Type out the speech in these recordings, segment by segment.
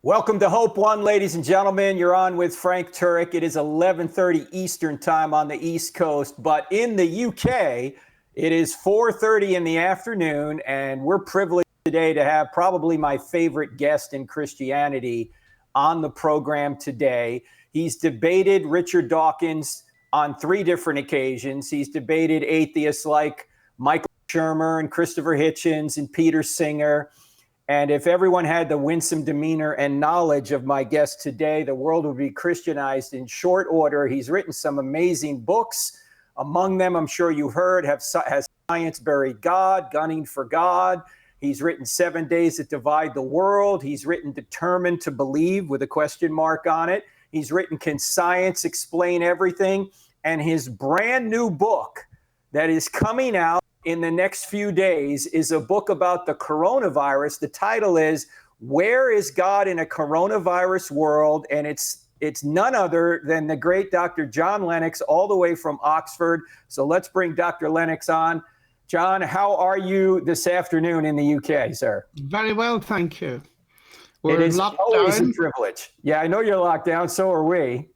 Welcome to Hope One, ladies and gentlemen. You're on with Frank Turek. It is 11:30 Eastern time on the East Coast, but in the UK, it is 4:30 in the afternoon, and we're privileged today to have probably my favorite guest in Christianity on the program today. He's debated Richard Dawkins on 3 different occasions. He's debated atheists like Michael Shermer and Christopher Hitchens and Peter Singer. And if everyone had the winsome demeanor and knowledge of my guest today, the world would be Christianized in short order. He's written some amazing books. Among them, I'm sure you've heard, has Science Buried God, Gunning for God. He's written 7 Days That Divide the World. He's written Determined to Believe with a question mark on it. He's written Can Science Explain Everything? And his brand new book that is coming out in the next few days is a book about the coronavirus. The title is Where is God in a Coronavirus World? And it's none other than the great Dr. John Lennox, all the way from Oxford. So let's bring Dr. Lennox on. John, how are you this afternoon in the UK, sir? Very well, thank you. It is always a privilege. Yeah, I know you're locked down, so are we.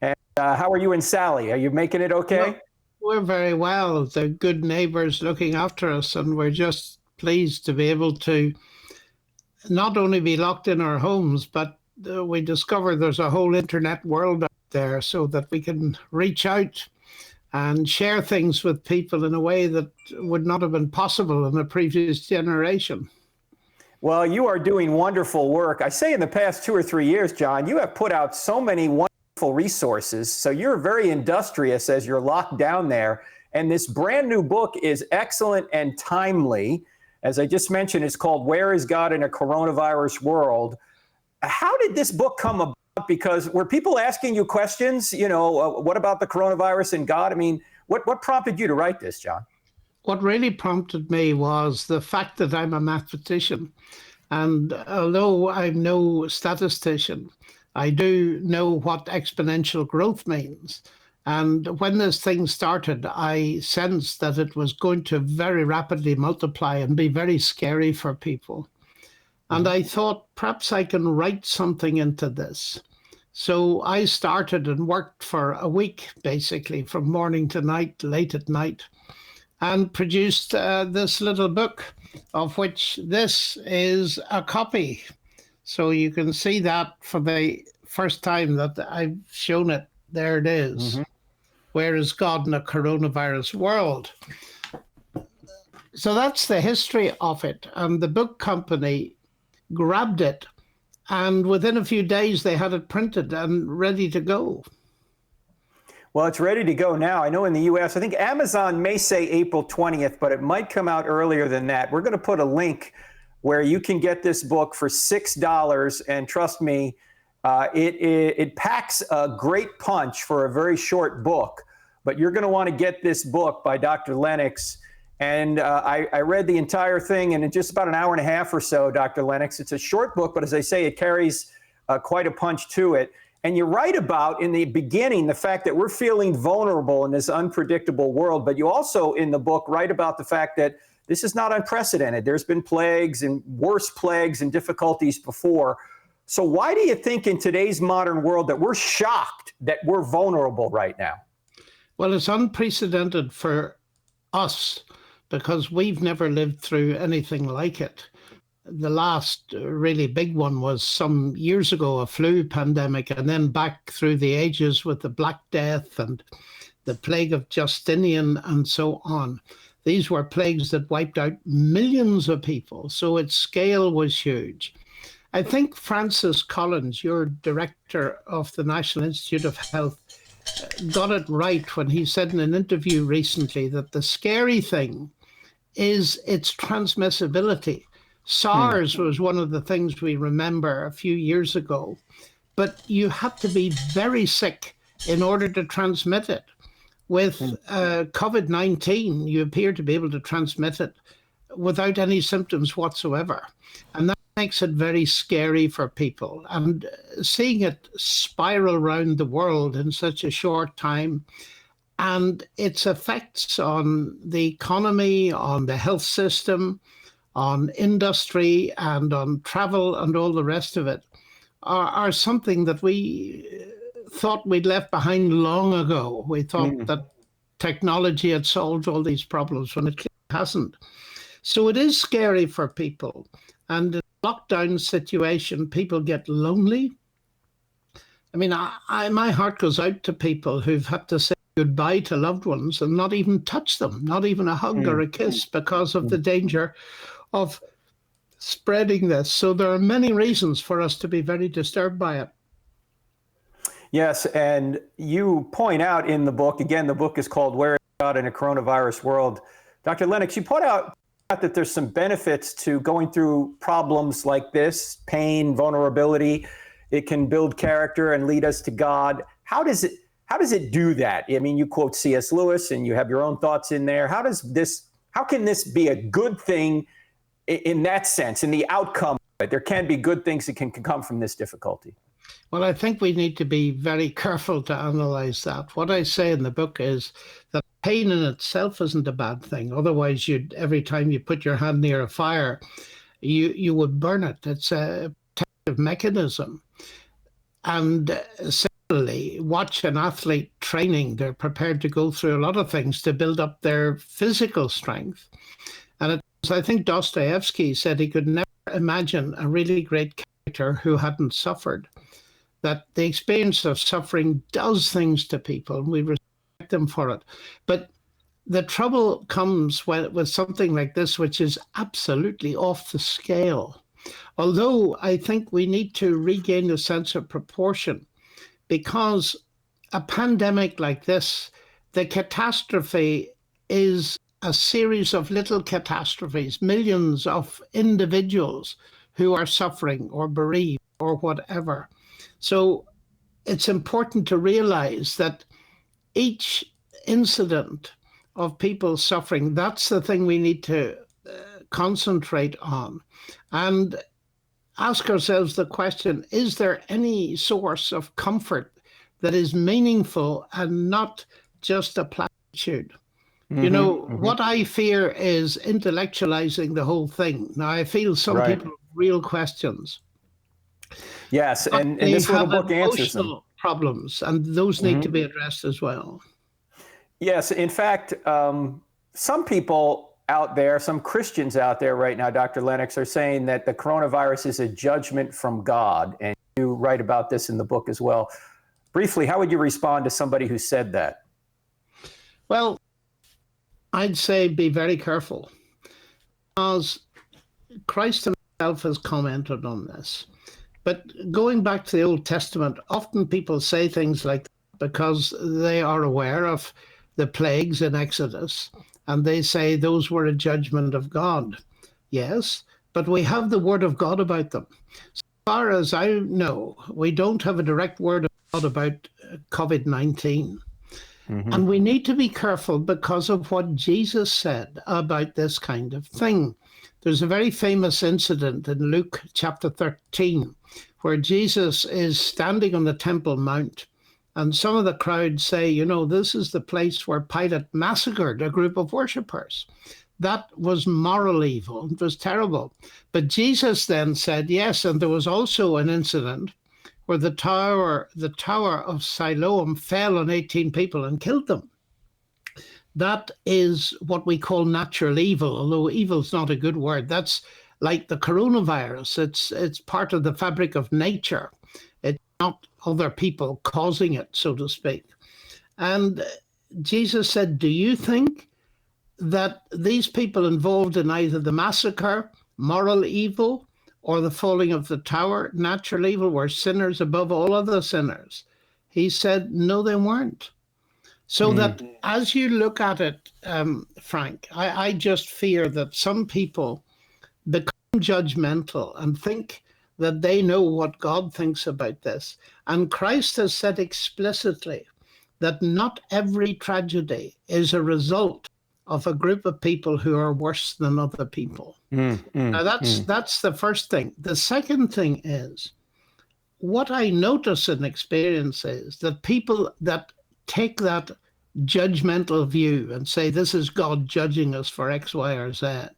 And how are you and Sally? Are you making it okay? Well, we're very well. They're good neighbors looking after us, and we're just pleased to be able to not only be locked in our homes, but we discover there's a whole internet world out there so that we can reach out and share things with people in a way that would not have been possible in the previous generation. Well, you are doing wonderful work. I say in the past 2 or 3 years, John, you have put out so many wonderful resources. So you're very industrious as you're locked down there. And this brand new book is excellent and timely. As I just mentioned, it's called Where is God in a Coronavirus World? How did this book come about? Because were people asking you questions, what about the coronavirus and God? I mean, what prompted you to write this, John? What really prompted me was the fact that I'm a mathematician. And although I'm no statistician, I do know what exponential growth means. And when this thing started, I sensed that it was going to very rapidly multiply and be very scary for people. And I thought, perhaps I can write something into this. So I started and worked for a week, basically, from morning to night, late at night, and produced this little book, of which this is a copy. So you can see that for the first time that I've shown it. There it is. Mm-hmm. Where is God in a coronavirus world? So that's the history of it. And the book company grabbed it, and within a few days they had it printed and ready to go. Well, it's ready to go now. I know in the US, I think Amazon may say April 20th, but it might come out earlier than that. We're going to put a link where you can get this book for $6. And trust me, it packs a great punch for a very short book. But you're going to want to get this book by Dr. Lennox. And I read the entire thing in just about an hour and a half or so, Dr. Lennox. It's a short book, but as I say, it carries quite a punch to it. And you write about, in the beginning, the fact that we're feeling vulnerable in this unpredictable world. But you also, in the book, write about the fact that this is not unprecedented. There's been plagues and worse plagues and difficulties before. So why do you think in today's modern world that we're shocked that we're vulnerable right now? Well, it's unprecedented for us because we've never lived through anything like it. The last really big one was some years ago, a flu pandemic, and then back through the ages with the Black Death and the plague of Justinian and so on. These were plagues that wiped out millions of people, so its scale was huge. I think Francis Collins, your director of the National Institute of Health, got it right when he said in an interview recently that the scary thing is its transmissibility. SARS was one of the things we remember a few years ago, but you had to be very sick in order to transmit it. With COVID-19, you appear to be able to transmit it without any symptoms whatsoever. And that makes it very scary for people. And seeing it spiral around the world in such a short time, and its effects on the economy, on the health system, on industry and on travel and all the rest of it are something that we thought we'd left behind long ago. We thought that technology had solved all these problems when it clearly hasn't. So it is scary for people. And in a lockdown situation, people get lonely. I mean, my heart goes out to people who've had to say goodbye to loved ones and not even touch them, not even a hug or a kiss because of the danger of spreading this. So there are many reasons for us to be very disturbed by it. Yes, and you point out in the book, again, the book is called Where is God in a Coronavirus World? Dr. Lennox, you point out that there's some benefits to going through problems like this, pain, vulnerability. It can build character and lead us to God. How does it do that? I mean, you quote C.S. Lewis and you have your own thoughts in there. How can this be a good thing in that sense, in the outcome? There can be good things that can come from this difficulty. Well, I think we need to be very careful to analyze that. What I say in the book is that pain in itself isn't a bad thing. Otherwise, every time you put your hand near a fire, you would burn it. It's a protective mechanism. And similarly, watch an athlete training. They're prepared to go through a lot of things to build up their physical strength. And I think Dostoevsky said he could never imagine a really great character who hadn't suffered. That the experience of suffering does things to people, and we respect them for it. But the trouble comes with something like this, which is absolutely off the scale. Although I think we need to regain a sense of proportion, because a pandemic like this, the catastrophe is a series of little catastrophes, millions of individuals who are suffering or bereaved or whatever. So it's important to realize that each incident of people suffering, that's the thing we need to concentrate on and ask ourselves the question, is there any source of comfort that is meaningful and not just a platitude? You know, what I fear is intellectualizing the whole thing. Now, I feel some people have real questions. Yes, and this little book answers them. Problems, and those need to be addressed as well. Yes, in fact, some people out there, some Christians out there right now, Dr. Lennox, are saying that the coronavirus is a judgment from God, and you write about this in the book as well. Briefly, how would you respond to somebody who said that? Well, I'd say be very careful, because Christ himself has commented on this. But going back to the Old Testament, often people say things like that because they are aware of the plagues in Exodus, and they say those were a judgment of God. Yes, but we have the word of God about them. As far as I know, we don't have a direct word of God about COVID-19. And we need to be careful because of what Jesus said about this kind of thing. There's a very famous incident in Luke chapter 13 where Jesus is standing on the Temple Mount, and some of the crowd say, you know, this is the place where Pilate massacred a group of worshippers. That was moral evil. It was terrible. But Jesus then said, yes, and there was also an incident where the tower of Siloam fell on 18 people and killed them. That is what we call natural evil, although evil's not a good word. That's like the coronavirus. It's part of the fabric of nature. It's not other people causing it, so to speak. And Jesus said, do you think that these people involved in either the massacre, moral evil, or the falling of the tower, natural evil, were sinners above all other sinners? He said, no, they weren't. So that as you look at it, Frank, I just fear that some people become judgmental and think that they know what God thinks about this. And Christ has said explicitly that not every tragedy is a result of a group of people who are worse than other people. Now that's the first thing. The second thing is, what I notice and experience is that people that take that judgmental view and say this is God judging us for X, Y, or Z,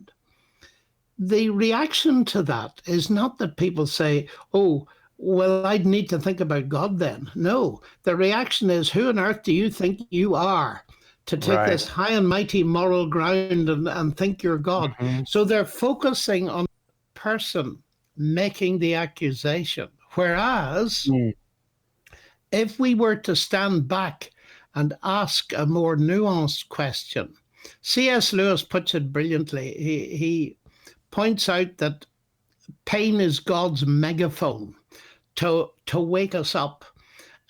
the reaction to that is not that people say, oh, well, I'd need to think about God then. No, the reaction is, who on earth do you think you are to take Right. this high and mighty moral ground and think you're God? Mhm. So they're focusing on the person making the accusation. Whereas Mm. if we were to stand back and ask a more nuanced question, C.S. Lewis puts it brilliantly. He points out that pain is God's megaphone to wake us up.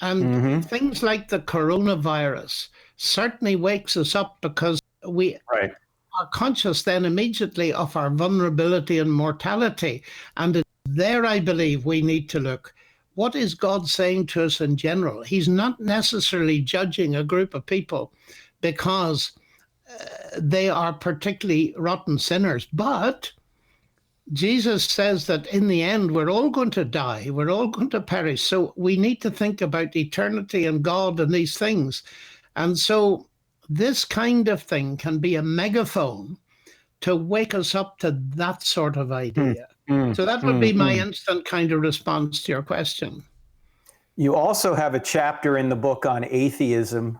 And Mhm. things like the coronavirus certainly wakes us up because we Right. are conscious then immediately of our vulnerability and mortality. And it's there, I believe, we need to look. What is God saying to us in general? He's not necessarily judging a group of people because they are particularly rotten sinners, but Jesus says that in the end, we're all going to die. We're all going to perish. So we need to think about eternity and God and these things. And so this kind of thing can be a megaphone to wake us up to that sort of Mm. idea. Mm. So that would be my Mm. instant kind of response to your question. You also have a chapter in the book on atheism,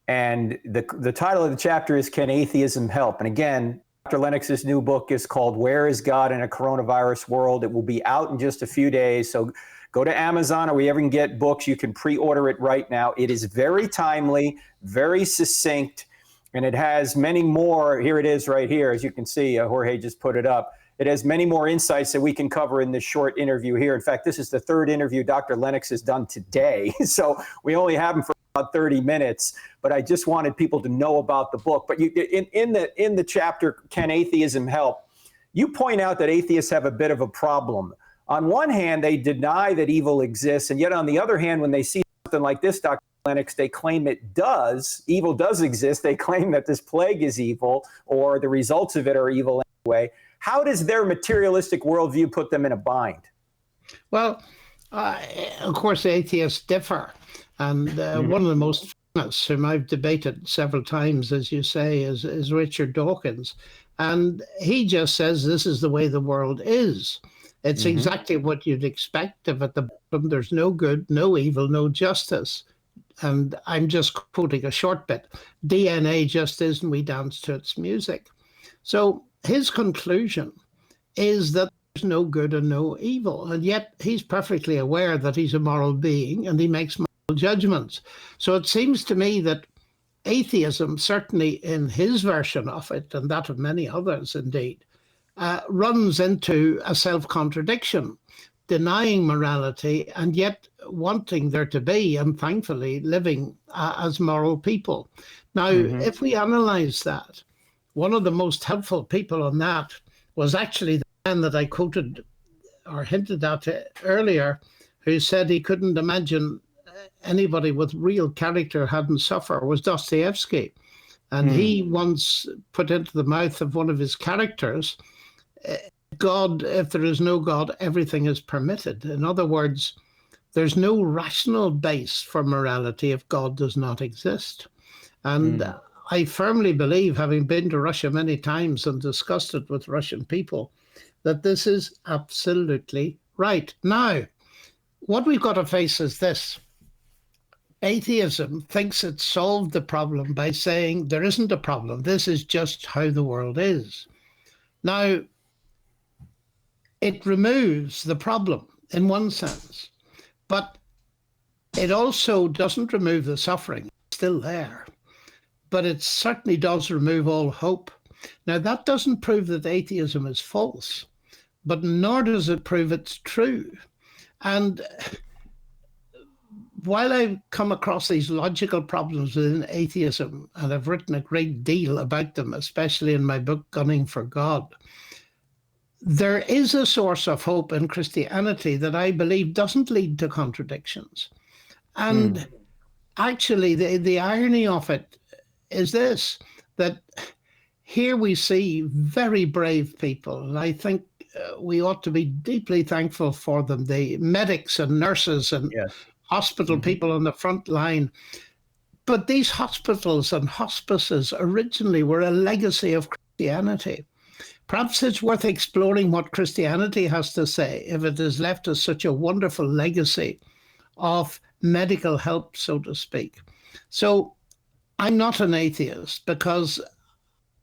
and the title of the chapter is Can Atheism Help? And again, Dr. Lennox's new book is called Where is God in a Coronavirus World? It will be out in just a few days. So go to Amazon or wherever you can get books. You can pre-order it right now. It is very timely, very succinct, and it has many more. Here it is right here. As you can see, Jorge just put it up. It has many more insights that we can cover in this short interview here. In fact, this is the third interview Dr. Lennox has done today. So we only have him for about 30 minutes, but I just wanted people to know about the book. But you, in the chapter, Can Atheism Help? You point out that atheists have a bit of a problem. On one hand, they deny that evil exists, and yet on the other hand, when they see something like this, Dr. Lennox, they claim it does. Evil does exist. They claim that this plague is evil, or the results of it are evil anyway. How does their materialistic worldview put them in a bind? Well, of course, atheists differ. And one of the most famous, whom I've debated several times, as you say, is Richard Dawkins. And he just says this is the way the world is. It's exactly what you'd expect if at the bottom there's no good, no evil, no justice. And I'm just quoting a short bit. DNA just is, and we dance to its music. So his conclusion is that there's no good and no evil. And yet he's perfectly aware that he's a moral being and he makes moral judgments. So it seems to me that atheism, certainly in his version of it, and that of many others indeed, runs into a self-contradiction, denying morality and yet wanting there to be, and thankfully living as moral people. Now, if we analyze that, one of the most helpful people on that was actually the man that I quoted or hinted at earlier, who said he couldn't imagine anybody with real character hadn't suffered, was Dostoevsky. And he once put into the mouth of one of his characters, God, if there is no God, everything is permitted. In other words, there's no rational base for morality if God does not exist. And I firmly believe, having been to Russia many times and discussed it with Russian people, that this is absolutely right. Now, what we've got to face is this. Atheism thinks it solved the problem by saying there isn't a problem. This is just how the world is. Now, it removes the problem in one sense, but it also doesn't remove the suffering. It's still there. But it certainly does remove all hope. Now, that doesn't prove that atheism is false, but nor does it prove it's true. And while I've come across these logical problems within atheism, and I've written a great deal about them, especially in my book, Gunning for God, there is a source of hope in Christianity that I believe doesn't lead to contradictions. And actually, the irony of it is this, that here we see very brave people, and I think we ought to be deeply thankful for them, the medics and nurses and hospital people on the front line. But these hospitals and hospices originally were a legacy of Christianity. Perhaps it's worth exploring what Christianity has to say if it has left us such a wonderful legacy of medical help, so to speak. So I'm not an atheist because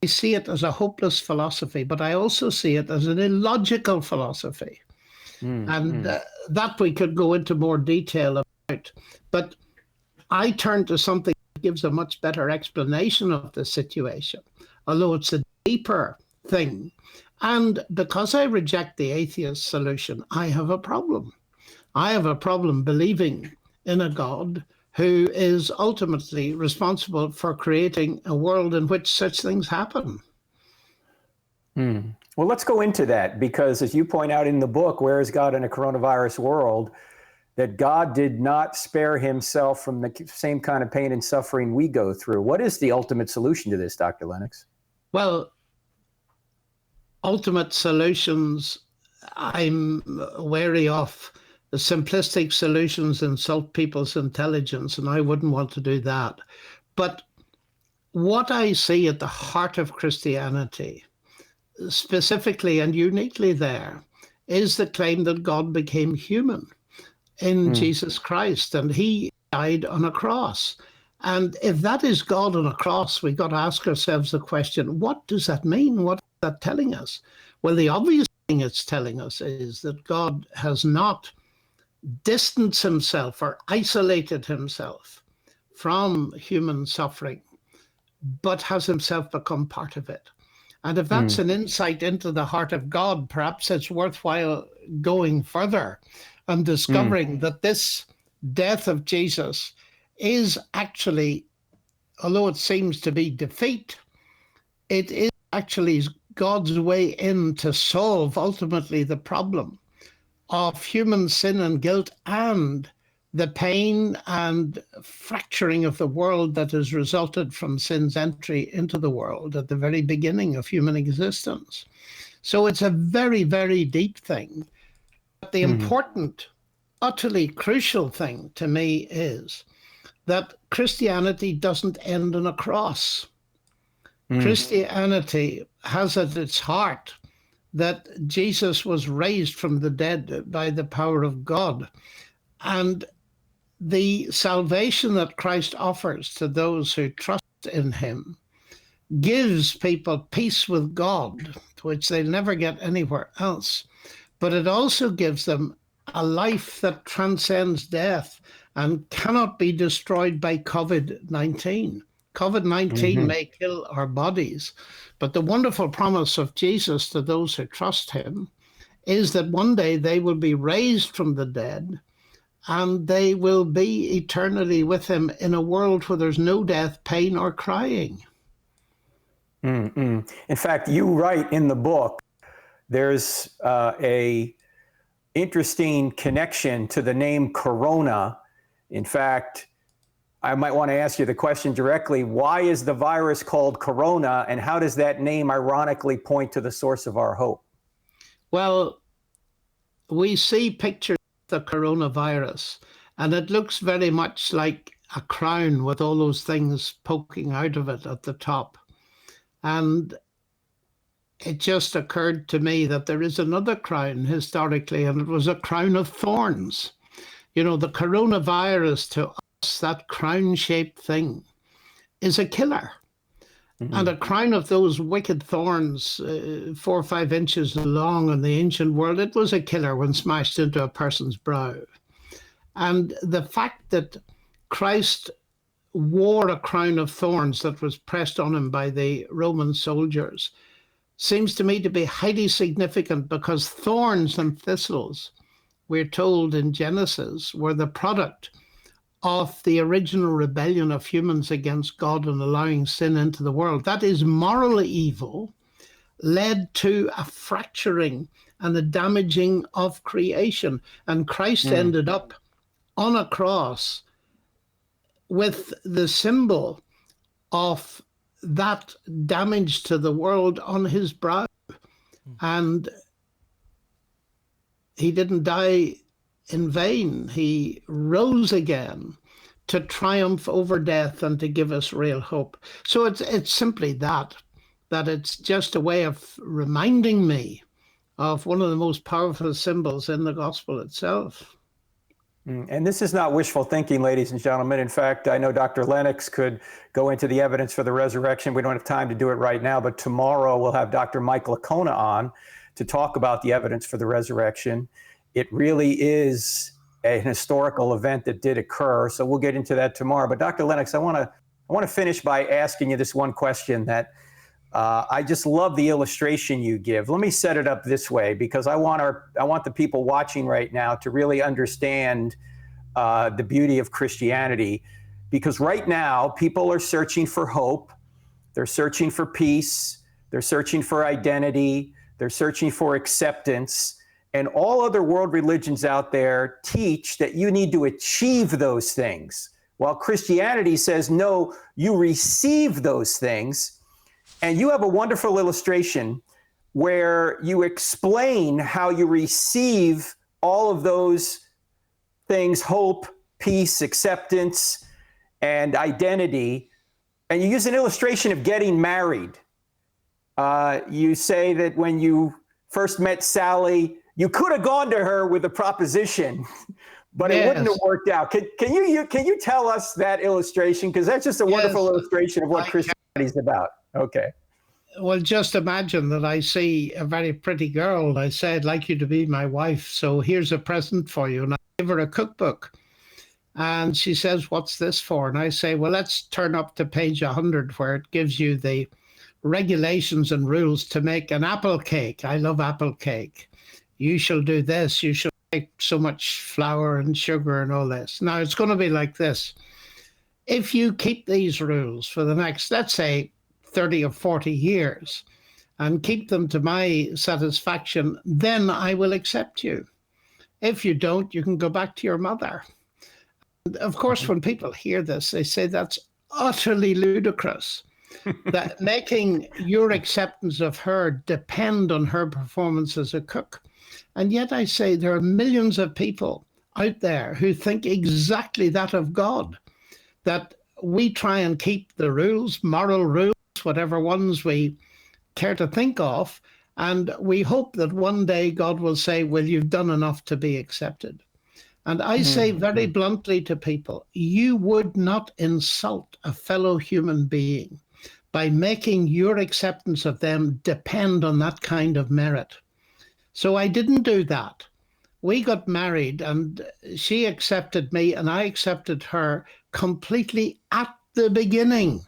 I see it as a hopeless philosophy, but I also see it as an illogical philosophy. That we could go into more detail about. But I turn to something that gives a much better explanation of the situation, although it's a deeper thing. And because I reject the atheist solution, I have a problem. I have a problem believing in a God who is ultimately responsible for creating a world in which such things happen. Well, let's go into that because, as you point out in the book, Where is God in a Coronavirus World, that God did not spare himself from the same kind of pain and suffering we go through. What is the ultimate solution to this, Dr. Lennox? Well, ultimate solutions, I'm wary of. The simplistic solutions insult people's intelligence, and I wouldn't want to do that. But what I see at the heart of Christianity, specifically and uniquely there, is the claim that God became human in Jesus Christ, and he died on a cross. And if that is God on a cross, we've got to ask ourselves the question, what does that mean? What is that telling us? Well, the obvious thing it's telling us is that God has not distanced himself or isolated himself from human suffering, but has himself become part of it. And if that's an insight into the heart of God, perhaps it's worthwhile going further and discovering that this death of Jesus is actually, although it seems to be defeat, it is actually God's way in to solve ultimately the problem of human sin and guilt and the pain and fracturing of the world that has resulted from sin's entry into the world at the very beginning of human existence. So it's a very, very deep thing. But the important, utterly crucial thing to me is that Christianity doesn't end on a cross. Christianity has at its heart that Jesus was raised from the dead by the power of God. And the salvation that Christ offers to those who trust in him gives people peace with God, which they'll never get anywhere else. But it also gives them a life that transcends death and cannot be destroyed by COVID-19. COVID-19 may kill our bodies, but the wonderful promise of Jesus to those who trust him is that one day they will be raised from the dead and they will be eternally with him in a world where there's no death, pain, or crying. In fact, you write in the book, there's a interesting connection to the name corona. In fact, I might want to ask you the question directly. Why is the virus called corona, and how does that name ironically point to the source of our hope? Well, we see pictures of the coronavirus, and it looks very much like a crown with all those things poking out of it at the top. And it just occurred to me that there is another crown historically, and it was a crown of thorns. You know, the coronavirus to us, that crown-shaped thing, is a killer. And a crown of those wicked thorns, 4 or 5 inches long in the ancient world, it was a killer when smashed into a person's brow. And the fact that Christ wore a crown of thorns that was pressed on him by the Roman soldiers seems to me to be highly significant, because thorns and thistles, we're told in Genesis, were the product of the original rebellion of humans against God and allowing sin into the world. That is moral evil, led to a fracturing and a damaging of creation. And Christ ended up on a cross with the symbol of that damage to the world on his brow. And he didn't die in vain. He rose again to triumph over death and to give us real hope. So it's simply that. that it's just a way of reminding me of one of the most powerful symbols in the gospel itself. And this is not wishful thinking, ladies and gentlemen. In fact, I know Dr. Lennox could go into the evidence for the resurrection. We don't have time to do it right now, but tomorrow we'll have Dr. Mike Licona on to talk about the evidence for the resurrection. It really is an historical event that did occur, so we'll get into that tomorrow. But Dr. Lennox, I want to finish by asking you this one question that I just love the illustration you give. Let me set it up this way, because I want the people watching right now to really understand the beauty of Christianity. Because right now, people are searching for hope. They're searching for peace. They're searching for identity. They're searching for acceptance. And all other world religions out there teach that you need to achieve those things, while Christianity says, no, you receive those things. And you have a wonderful illustration where you explain how you receive all of those things: hope, peace, acceptance, and identity. And you use an illustration of getting married. You say that when you first met Sally, you could have gone to her with a proposition, but it wouldn't have worked out. Can you tell us that illustration? Because that's just a wonderful illustration of what Christianity is about. Okay. Well, just imagine that I see a very pretty girl and I say, I'd like you to be my wife, so here's a present for you. And I give her a cookbook. And she says, what's this for? And I say, well, let's turn up to page 100, where it gives you the regulations and rules to make an apple cake. I love apple cake. You shall do this. You shall take so much flour and sugar and all this. Now, it's going to be like this. If you keep these rules for the next, let's say, 30 or 40 years and keep them to my satisfaction, then I will accept you. If you don't, you can go back to your mother. Of course, when people hear this, they say that's utterly ludicrous. That making your acceptance of her depend on her performance as a cook. And yet I say there are millions of people out there who think exactly that of God, that we try and keep the rules, moral rules, whatever ones we care to think of, and we hope that one day God will say, well, you've done enough to be accepted. And I say very bluntly to people, you would not insult a fellow human being by making your acceptance of them depend on that kind of merit. So I didn't do that. We got married and she accepted me and I accepted her completely at the beginning.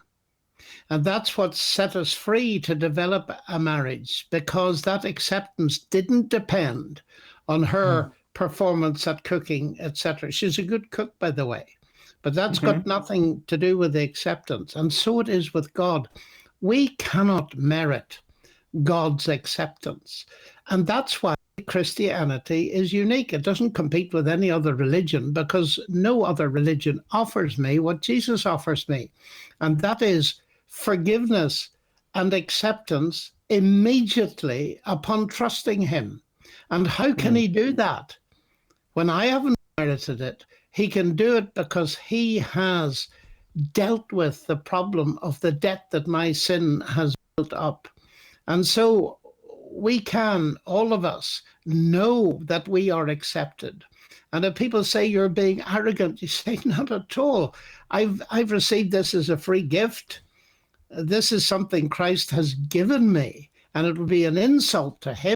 And that's what set us free to develop a marriage, because that acceptance didn't depend on her performance at cooking, etc. She's a good cook, by the way, but that's got nothing to do with the acceptance. And so it is with God. We cannot merit God's acceptance. And that's why Christianity is unique. It doesn't compete with any other religion, because no other religion offers me what Jesus offers me. And that is forgiveness and acceptance immediately upon trusting him. And how can he do that? When I haven't merited it, he can do it because he has dealt with the problem of the debt that my sin has built up. And so we can, all of us, know that we are accepted. And if people say you're being arrogant, you say, not at all. I've received this as a free gift. This is something Christ has given me, and it would be an insult to him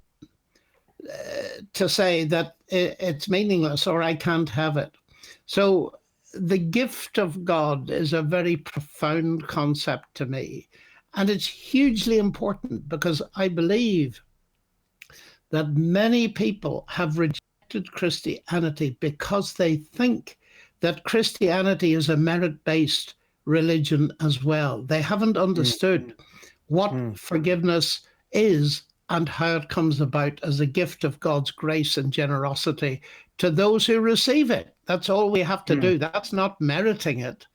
to say that it's meaningless or I can't have it. So the gift of God is a very profound concept to me, and it's hugely important because I believe that many people have rejected Christianity because they think that Christianity is a merit-based religion as well. They haven't understood what forgiveness is and how it comes about as a gift of God's grace and generosity to those who receive it. That's all we have to do. That's not meriting it.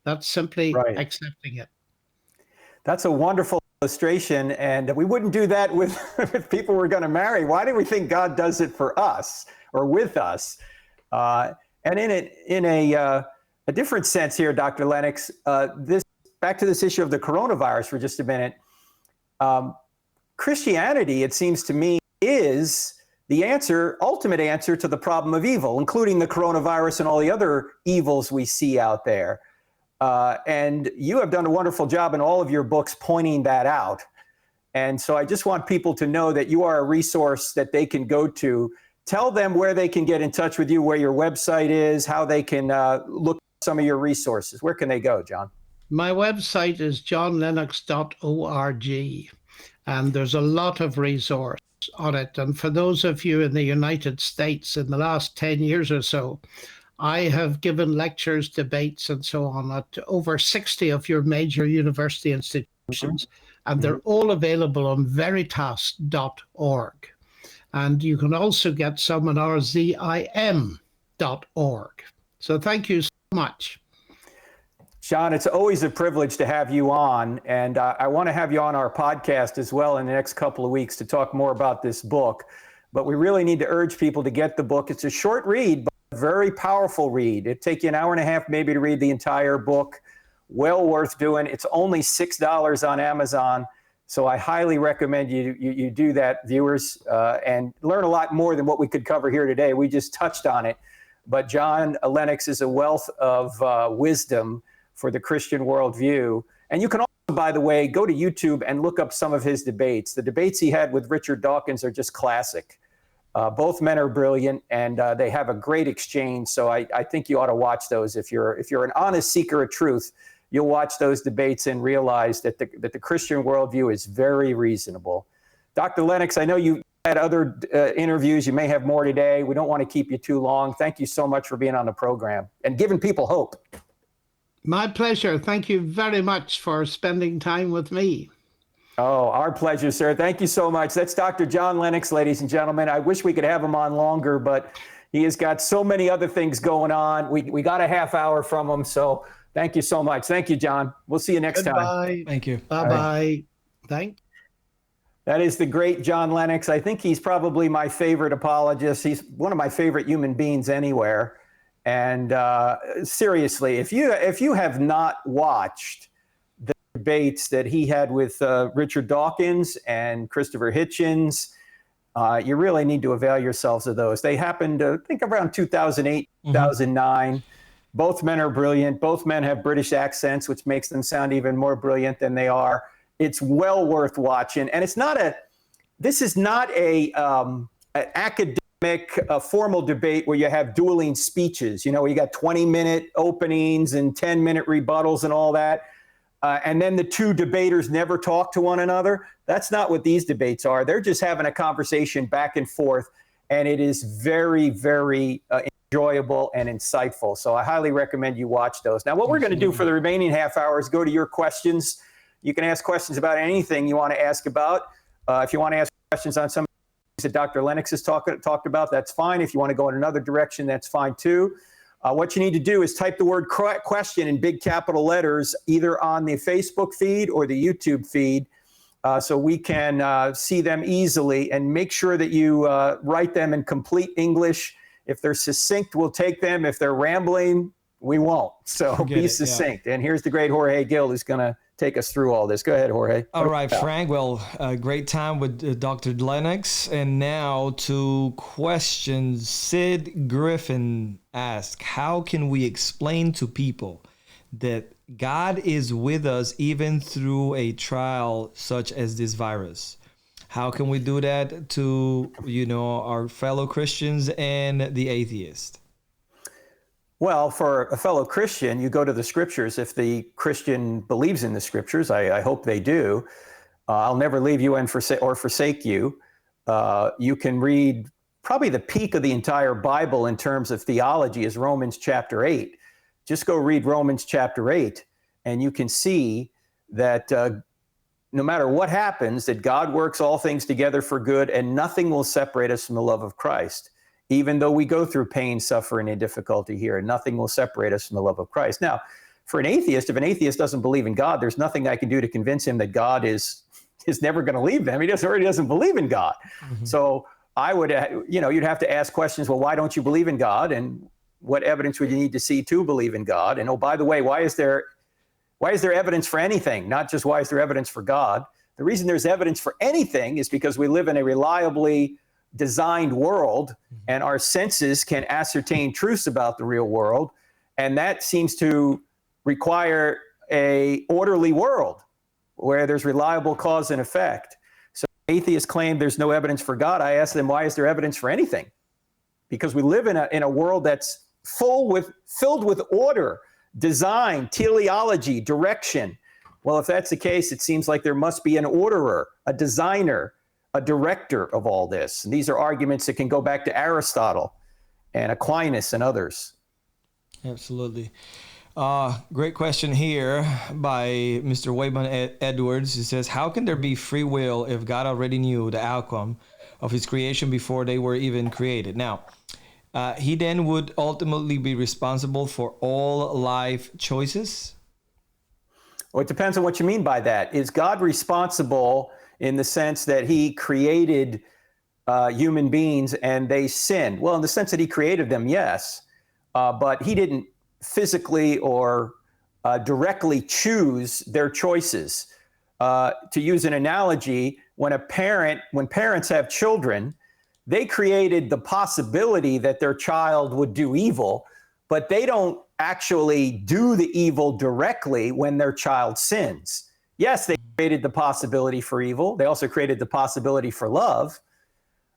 That's simply accepting it. That's a wonderful illustration, and we wouldn't do that with, with people we're going to marry. Why do we think God does it for us or with us? And in a different sense here, Dr. Lennox, back to this issue of the coronavirus for just a minute. Christianity, it seems to me, is the ultimate answer to the problem of evil, including the coronavirus and all the other evils we see out there. And you have done a wonderful job in all of your books pointing that out. And so I just want people to know that you are a resource that they can go to. Tell them where they can get in touch with you, where your website is, how they can look at some of your resources. Where can they go, John? My website is johnlennox.org, and there's a lot of resource on it. And for those of you in the United States, in the last 10 years or so, I have given lectures, debates, and so on at over 60 of your major university institutions, and they're all available on veritas.org. And you can also get some on rzim.org. So thank you so much. John, it's always a privilege to have you on, and I want to have you on our podcast as well in the next couple of weeks to talk more about this book. But we really need to urge people to get the book. It's a short read, but a very powerful read. It'd take you an hour and a half maybe to read the entire book. Well worth doing. It's only $6 on Amazon, so I highly recommend you do that, viewers, and learn a lot more than what we could cover here today. We just touched on it, but John Lennox is a wealth of wisdom for the Christian worldview. And you can also, by the way, go to YouTube and look up some of his debates. The debates he had with Richard Dawkins are just classic. Both men are brilliant, and they have a great exchange. So I think you ought to watch those. If you're an honest seeker of truth, you'll watch those debates and realize that the Christian worldview is very reasonable. Dr. Lennox, I know you had other interviews. You may have more today. We don't want to keep you too long. Thank you so much for being on the program and giving people hope. My pleasure. Thank you very much for spending time with me. Oh, our pleasure, sir. Thank you so much. That's Dr. John Lennox, ladies and gentlemen. I wish we could have him on longer, but he has got so many other things going on. We got a half hour from him, so thank you so much. Thank you, John. We'll see you next time. Thank you. Bye-bye. Thank you. That is the great John Lennox. I think he's probably my favorite apologist. He's one of my favorite human beings anywhere. And seriously, if you have not watched the debates that he had with Richard Dawkins and Christopher Hitchens, you really need to avail yourselves of those. They happened, I think, around 2008, 2009. Both men are brilliant. Both men have British accents, which makes them sound even more brilliant than they are. It's well worth watching. And this is not an academic, a formal debate where you have dueling speeches, where you got 20-minute openings and 10-minute rebuttals and all that. And then the two debaters never talk to one another. That's not what these debates are. They're just having a conversation back and forth. And it is very, very enjoyable and insightful. So I highly recommend you watch those. Now, what we're going to do for the remaining half hour is go to your questions. You can ask questions about anything you want to ask about. If you want to ask questions on some that Dr. Lennox has talked about, that's fine. If you want to go in another direction, that's fine too. What you need to do is type the word question in big capital letters, either on the Facebook feed or the YouTube feed, so we can see them easily, and make sure that you write them in complete English. If they're succinct, we'll take them. If they're rambling, we won't. So be succinct. Yeah. And here's the great Jorge Gill, who's going to take us through all this. Go ahead, Jorge. All right, Frank. Well, great time with Dr. Lennox. And now to questions. Sid Griffin asked, how can we explain to people that God is with us even through a trial such as this virus? How can we do that to, our fellow Christians and the atheist? Well, for a fellow Christian, you go to the scriptures. If the Christian believes in the scriptures, I hope they do. I'll never leave you or forsake you. You can read probably the peak of the entire Bible in terms of theology is Romans chapter 8. Just go read Romans chapter 8, and you can see that no matter what happens, that God works all things together for good, and nothing will separate us from the love of Christ. Even though we go through pain, suffering, and difficulty here, nothing will separate us from the love of Christ. Now, for an atheist, if an atheist doesn't believe in God, there's nothing I can do to convince him that God is never going to leave them. He already doesn't believe in God. Mm-hmm. So I would, you'd have to ask questions. Well, why don't you believe in God? And what evidence would you need to see to believe in God? And oh, by the way, why is there evidence for anything? Not just why is there evidence for God? The reason there's evidence for anything is because we live in a reliably designed world, and our senses can ascertain truths about the real world. And that seems to require a orderly world where there's reliable cause and effect. So atheists claim there's no evidence for God. I ask them, why is there evidence for anything? Because we live in a world that's filled with order, design, teleology, direction. Well, if that's the case, it seems like there must be an orderer, a designer, a director of all this. And these are arguments that can go back to Aristotle and Aquinas and others. Absolutely. Great question here by Mr. Wayman Edwards. He says, how can there be free will if God already knew the outcome of his creation before they were even created? Now, he then would ultimately be responsible for all life choices? Well, it depends on what you mean by that. Is God responsible in the sense that he created human beings and they sinned? Well, in the sense that he created them, yes. But he didn't physically or directly choose their choices. To use an analogy, when parents have children, they created the possibility that their child would do evil, but they don't actually do the evil directly when their child sins. Yes, they created the possibility for evil. They also created the possibility for love,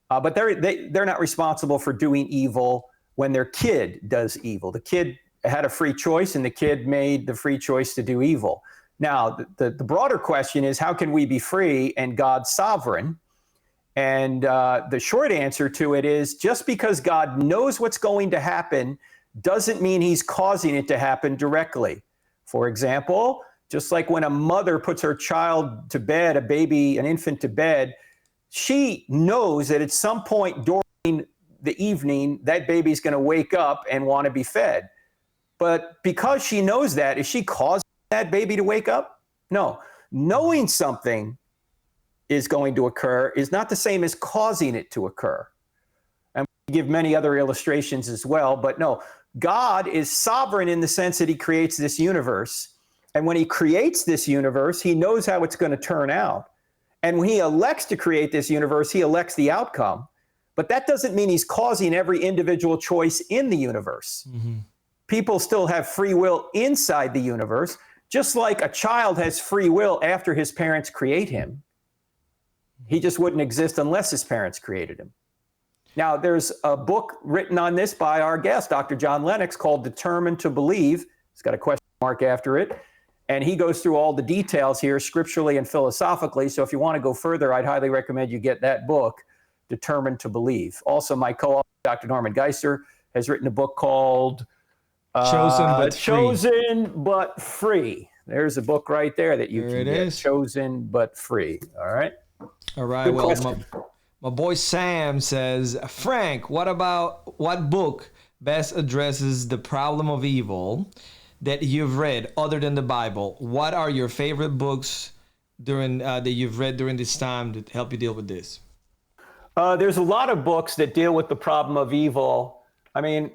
but they're not responsible for doing evil when their kid does evil. The kid had a free choice, and the kid made the free choice to do evil. Now, the broader question is, how can we be free and God's sovereign? And the short answer to it is, just because God knows what's going to happen doesn't mean he's causing it to happen directly. For example, just like when a mother puts her child to bed, an infant to bed, she knows that at some point during the evening, that baby's going to wake up and want to be fed. But because she knows that, is she causing that baby to wake up? No. Knowing something is going to occur is not the same as causing it to occur. And we give many other illustrations as well, but no, God is sovereign in the sense that he creates this universe. And when he creates this universe, he knows how it's going to turn out. And when he elects to create this universe, he elects the outcome. But that doesn't mean he's causing every individual choice in the universe. Mm-hmm. People still have free will inside the universe, just like a child has free will after his parents create him. He just wouldn't exist unless his parents created him. Now, there's a book written on this by our guest, Dr. John Lennox, called Determined to Believe. It's got a question mark after it. And he goes through all the details here, scripturally and philosophically. So if you want to go further, I'd highly recommend you get that book, Determined to Believe. Also, my co-author, Dr. Norman Geister, has written a book called Chosen But Free. There's a book right there that you can get. Chosen But Free. All right. All right. Well, my boy Sam says, Frank, what book best addresses the problem of evil that you've read other than the Bible? What are your favorite books that you've read during this time to help you deal with this? There's a lot of books that deal with the problem of evil. I mean,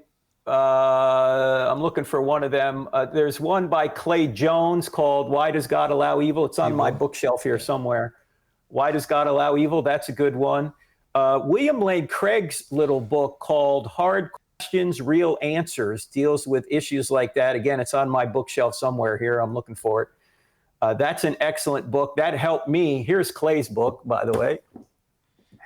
I'm looking for one of them. There's one by Clay Jones called Why Does God Allow Evil? It's on my bookshelf here somewhere. Why Does God Allow Evil? That's a good one. William Lane Craig's little book called Hard Questions, Real Answers deals with issues like that. Again, it's on my bookshelf somewhere here. I'm looking for it. That's an excellent book. That helped me. Here's Clay's book, by the way.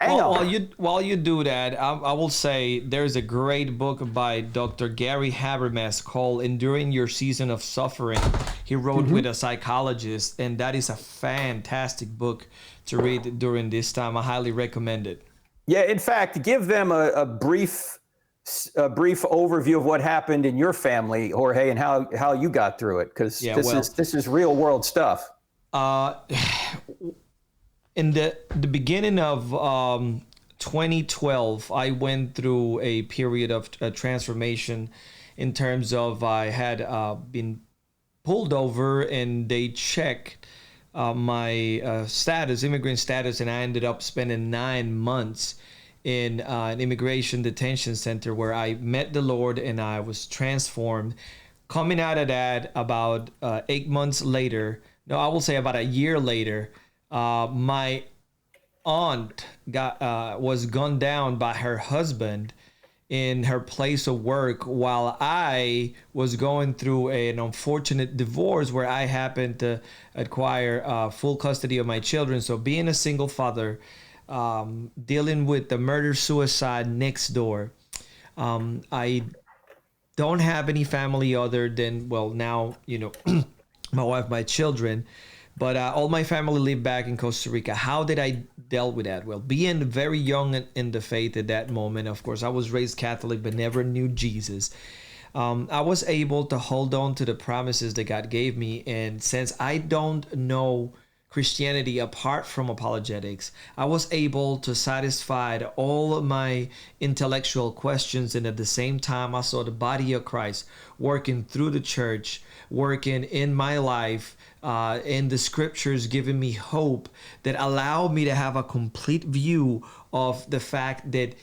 While you do that, I will say there's a great book by Dr. Gary Habermas called Enduring Your Season of Suffering. He wrote with a psychologist, and that is a fantastic book to read during this time. I highly recommend it. Yeah, in fact, give them a brief overview of what happened in your family, Jorge, and how you got through it, because this is real world stuff. In the beginning of 2012, I went through a period of transformation in terms of I had been pulled over and they checked my immigrant status, and I ended up spending 9 months in an immigration detention center where I met the Lord and I was transformed. Coming out of that about 8 months later, no, I will say about a year later, My aunt was gunned down by her husband in her place of work while I was going through an unfortunate divorce where I happened to acquire full custody of my children. So being a single father, dealing with the murder suicide next door, I don't have any family other than, well, now, my wife, my children, but all my family live back in Costa Rica. How did I deal with that? Well, being very young in the faith at that moment, of course, I was raised Catholic, but never knew Jesus. I was able to hold on to the promises that God gave me. And since I don't know Christianity apart from apologetics, I was able to satisfy all of my intellectual questions. And at the same time, I saw the body of Christ working through the church, working in my life, in the scriptures, giving me hope that allowed me to have a complete view of the fact that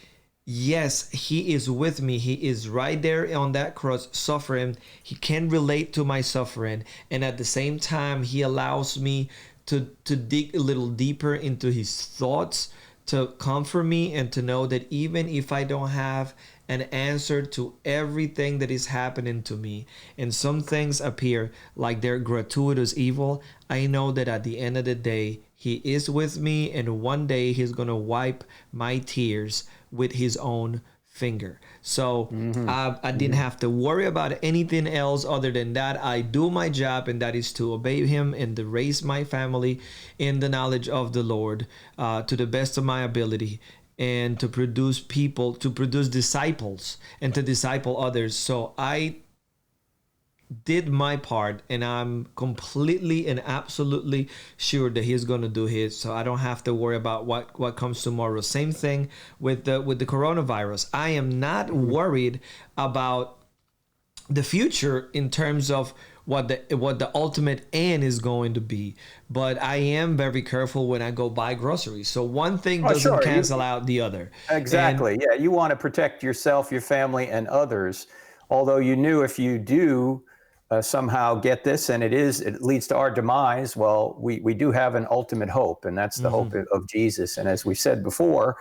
yes, he is with me. He is right there on that cross suffering. He can relate to my suffering. And at the same time, he allows me to dig a little deeper into his thoughts, to comfort me, and to know that even if I don't have an answer to everything that is happening to me, and some things appear like they're gratuitous evil, I know that at the end of the day, he is with me, and one day he's going to wipe my tears with his own finger. So I didn't have to worry about anything else other than that. I do my job, and that is to obey him and to raise my family in the knowledge of the Lord to the best of my ability, and to produce people, to produce disciples, and to disciple others. So I did my part, and I'm completely and absolutely sure that he's going to do his, so I don't have to worry about what comes tomorrow. Same thing with the coronavirus. I am not worried about the future in terms of what the ultimate end is going to be, but I am very careful when I go buy groceries. So one thing doesn't cancel out the other. Exactly. Yeah, you want to protect yourself, your family, and others. Although you knew if you do somehow get this and it leads to our demise, well, we do have an ultimate hope, and that's the hope of Jesus. And as we said before,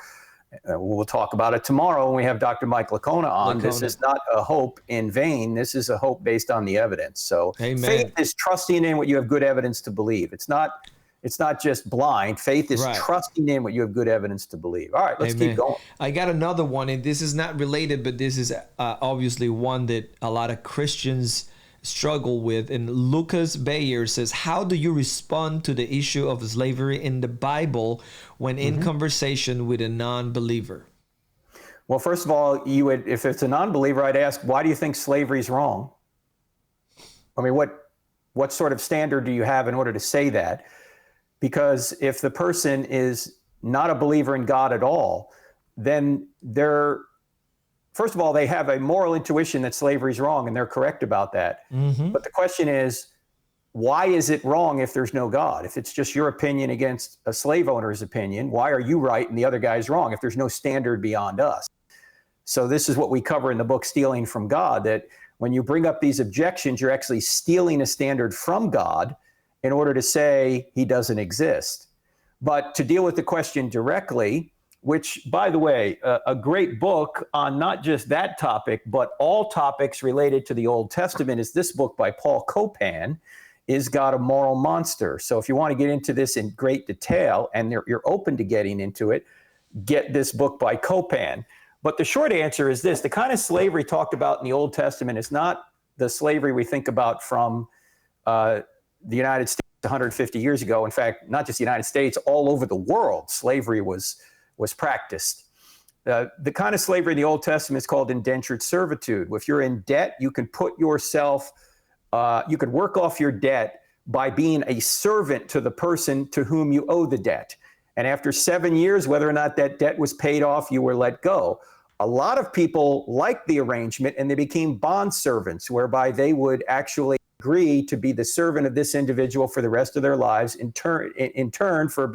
we'll talk about it tomorrow when we have Dr. Mike Lacona on. This is not a hope in vain. This is a hope based on the evidence. So Amen. Faith is trusting in what you have good evidence to believe. It's not just blind. Faith is trusting in what you have good evidence to believe. All right, let's keep going. I got another one, and this is not related, but this is obviously one that a lot of Christians struggle with. And Lucas Bayer says, how do you respond to the issue of slavery in the Bible when in conversation with a non-believer? Well, first of all, if it's a non-believer, I'd ask, why do you think slavery is wrong? I mean, what sort of standard do you have in order to say that? Because if the person is not a believer in God at all, then first of all, they have a moral intuition that slavery is wrong, and they're correct about that. But the question is, why is it wrong if there's no God? If it's just your opinion against a slave owner's opinion, why are you right and the other guy's wrong if there's no standard beyond us? So this is what we cover in the book, Stealing from God, that when you bring up these objections, you're actually stealing a standard from God in order to say he doesn't exist. But to deal with the question directly, which, by the way, a great book on not just that topic, but all topics related to the Old Testament is this book by Paul Copan, Is God a Moral Monster? So if you want to get into this in great detail, and you're open to getting into it, get this book by Copan. But the short answer is this: the kind of slavery talked about in the Old Testament is not the slavery we think about from the United States 150 years ago. In fact, not just the United States, all over the world, slavery was practiced. The kind of slavery in the Old Testament is called indentured servitude. If you're in debt, you can put yourself, you could work off your debt by being a servant to the person to whom you owe the debt. And after 7 years, whether or not that debt was paid off, you were let go. A lot of people liked the arrangement, and they became bond servants, whereby they would actually agree to be the servant of this individual for the rest of their lives in turn for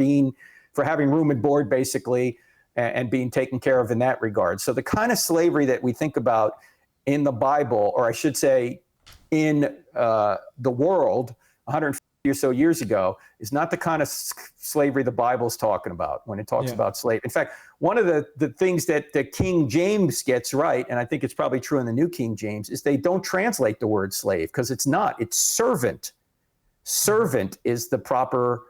having room and board, basically, and being taken care of in that regard. So the kind of slavery that we think about in the Bible, or I should say in the world 150 or so years ago is not the kind of slavery the Bible's talking about when it talks about slave. In fact, one of the things that the King James gets right, and I think it's probably true in the New King James, is they don't translate the word slave, because it's not. It's servant. Servant is the proper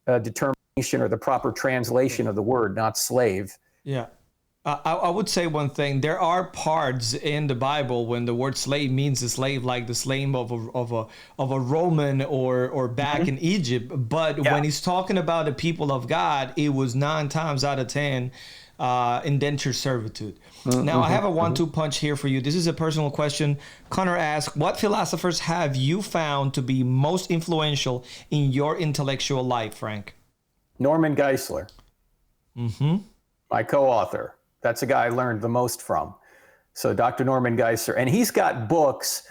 determination or the proper translation of the word, not slave. Yeah. I would say one thing. There are parts in the Bible when the word slave means a slave, like the slave of a Roman or back in Egypt. But when he's talking about the people of God, it was 9 times out of 10 indentured servitude. Now, I have a 1-2 punch here for you. This is a personal question. Connor asks, what philosophers have you found to be most influential in your intellectual life, Frank? Norman Geisler, my co-author. That's the guy I learned the most from. So Dr. Norman Geisler. And he's got books